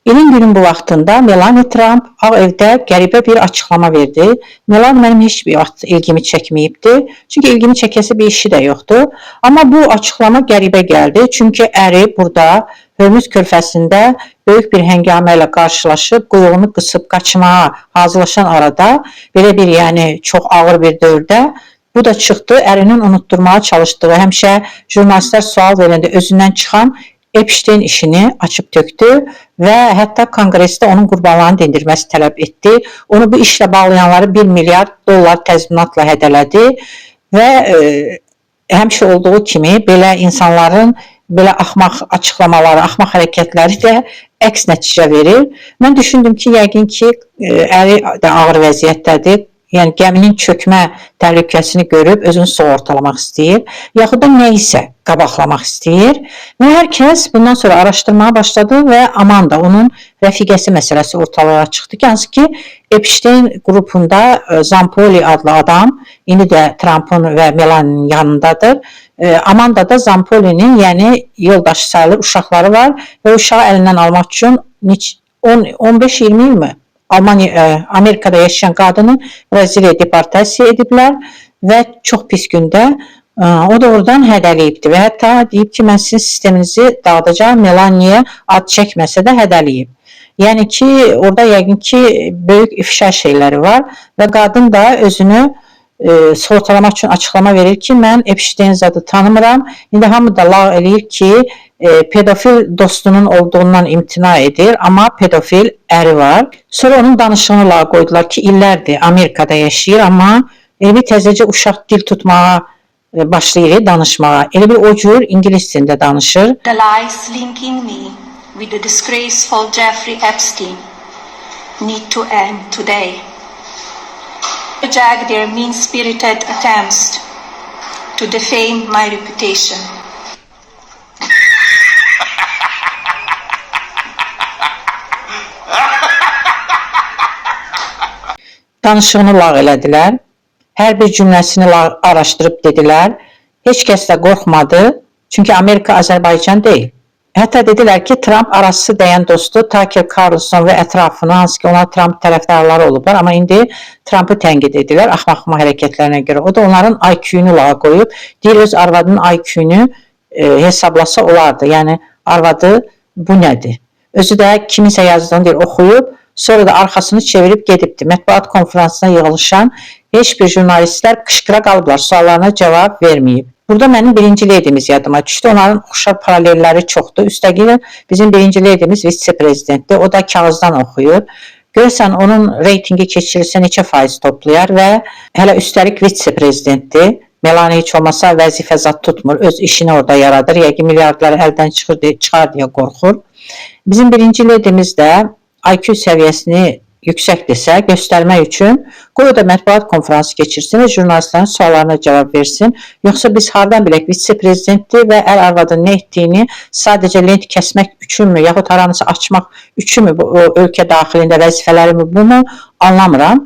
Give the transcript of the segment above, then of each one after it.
İlin günün bu vaxtında Melania Trump Ağ Evdə qəribə bir açıqlama verdi. Melania mənim heç bir vaxt ilgimi çəkməyibdi. Çünki ilgimi çəkəsi bir işi də yoxdur. Amma bu açıqlama qəribə gəldi. Çünki əri burada Hörmüz körfəsində böyük bir həngamə ilə qarşılaşıb, quyruğunu qısıb qaçmağa hazırlaşan arada, belə bir çox ağır bir dövrdə bu da çıxdı, ərinin unutturmağa çalışdığı, həmişə jurnalistlər sual verəndə özündən çıxan Epstein işini açıb tökdü və hətta konqresdə onun qurbanlarını dindirməsi tələb etdi. Onu bu işlə bağlayanları $1 milyard təzminatla hədələdi və həmişə olduğu kimi belə insanların belə axmaq açıqlamaları, axmaq hərəkətləri də əks nəticə verir. Mən düşündüm ki, yəqin ki, əri də ağır vəziyyətdədir. Yəni gəminin çökmə təhlükəsini görüb özünü sığortalamaq istəyir, yaxud da nə isə qabaqlamaq istəyir. Və hər kəs bundan sonra araşdırmaya başladı və Amanda, onun rəfiqəsi məsələsi ortalığa çıxdı. Hansı ki, Epstein qrupunda Zampoli adlı adam indi də Trump'ın və Melania'nın yanındadır. Amanda da Zampoli'nin, yəni yoldaşı sayılır, uşaqları var və uşağı əlindən almaq üçün 15-20 il mi? Amerikada yaşayan qadını Braziliyaya deportasiya ediblər və çox pis gündə o da oradan hədəliyibdir və hətta deyib ki, mən sizin sisteminizi dağıdacağım, Melania'ya ad çəkməsə də hədəliyib. Yəni ki, orada yəqin ki, böyük ifşa şeyləri var və qadın da özünü sığortalamaq üçün açıqlama verir ki, mən Epstein zadı tanımıram. İndi hamı da lağ eləyir ki, pedofil dostunun olduğundan imtina edir, amma pedofil əri var. Sonra onun danışığını lağa qoydular ki, illərdir Amerikada yaşayır, amma elə bir təzəcə uşaq dil tutmağa başlayır, danışmağa. Elə bir o cür ingilis dilində danışır. The lies linking me with the disgraceful Jeffrey Epstein need to end today. Reject their mean-spirited attempts to defame my reputation. Danışığını lağ elədilər. Hər bir cümləsini araşdırıb dedilər. Heç kəs də qorxmadı. Çünki Amerika Azərbaycan deyil. Hətta dedilər ki, Trump arası dəyən dostu Tucker Carlson və ətrafını, hansı ki, onlar Trump tərəfdarları olublar, amma indi Trump'ı tənqid edirlər axmaq hərəkətlərinə görə. O da onların IQ-unu lağa qoyub, deyir öz arvadının IQ-unu hesablasa olardı. Yəni, arvadı bu nədir? Özü də kiminsə yazdığını deyir, oxuyub, sonra da arxasını çevirib gedibdir. Mətbuat konferansına yığılışan heç bir jurnalistlər qışqıra qalıblar, suallarına cavab verməyib. Burada mənim birinci leydimiz yadıma düşdü. Onların oxşar paralelləri çoxdur. Üstəgəl bizim birinci leydimiz vitse-prezidentdir. O da kağızdan oxuyur. Görürsən, onun reytingi keçirilsə neçə faiz toplayar və hələ üstəlik vitse-prezidentdir. Melania heç olmasa vəzifə zad tutmur. Öz işini orada yaradır. Yəqin milyardları əldən çıxar deyə qorxur. Bizim birinci leydimiz də IQ səviyyəsini yüksəkdirsə göstərmək üçün qoy o da mətbuat konferansı keçirsin və jurnalistlərin suallarına cavab versin. Yoxsa biz hardan bilək vitse-prezidentdir və ər-arvadın nə etdiyini sadəcə lent kəsmək üçünmü, yaxud haranısa açmaq üçünmü bu ölkə daxilində vəzifələrimi bunu anlamıram.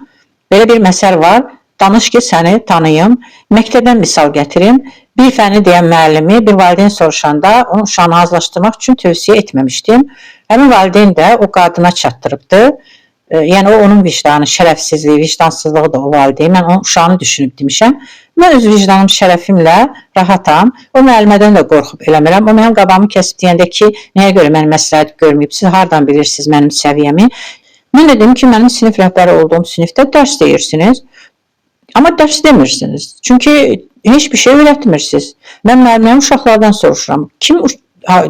Belə bir məsəl var. Danış ki, səni tanıyım. Məktəbdən misal gətirim. Bir fəni deyən müəllimi bir valideyn soruşanda onun uşağını hazırlaşdırmaq üçün tövsiyə etməmişdim. Həmin valideyn də o qadına çatdırıbdı. Yəni o onun vicdanı, şərəfsizliyi, vicdansızlığı da o valideyn. Mən onun uşağını düşünüb demişəm. Mən öz vicdanım, şərəfimlə rahatam. O müəllimədən də qorxub eləmirəm. O mənim qabamı kəsib deyəndə ki, nəyə görə mənim məsləhət görməyib, siz hardan bilirsiniz mənim səviyyəmi? Mən dedim ki, mənim sinif rəhbəri olduğum sinifdə dərs deyirsiniz. Amma dərs demirsiniz. Çünki heç bir şey öyrətmirsiniz. Mən müəllimlərin uşaqlardan soruşuram. Kim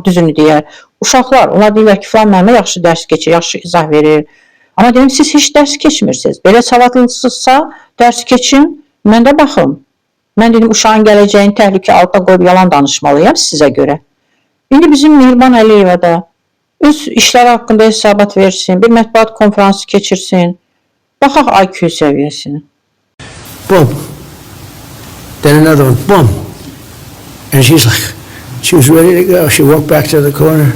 düzünü deyər? Uşaqlar. Onlar deyirlər ki, filan müəllimə yaxşı dərs keçir, yaxşı izah verir. Amma deyim, siz heç dərs keçmirsiniz. Belə savadlısınızsa dərs keçin, mən də baxım. Mən dedim, uşağın gələcəyini təhlükə altına qoyub yalan danışmalıyam sizə görə. İndi bizim Mehriban Əliyeva da öz işləri haqqında hesabat versin, bir mətbuat konferansı keçirsin. Baxaq IQ səviyyəsini. Boom. Then another one. Boom. And she was ready to go. She walked back to the corner.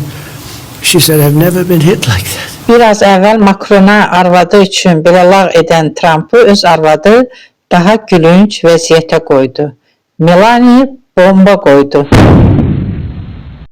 She said, I've never been hit like that. Biraz əvvəl Macrona arvadı üçün belə lağ edən Trump'ı öz arvadı daha gülünç vəziyyətə qoydu. Melania bomba qoydu.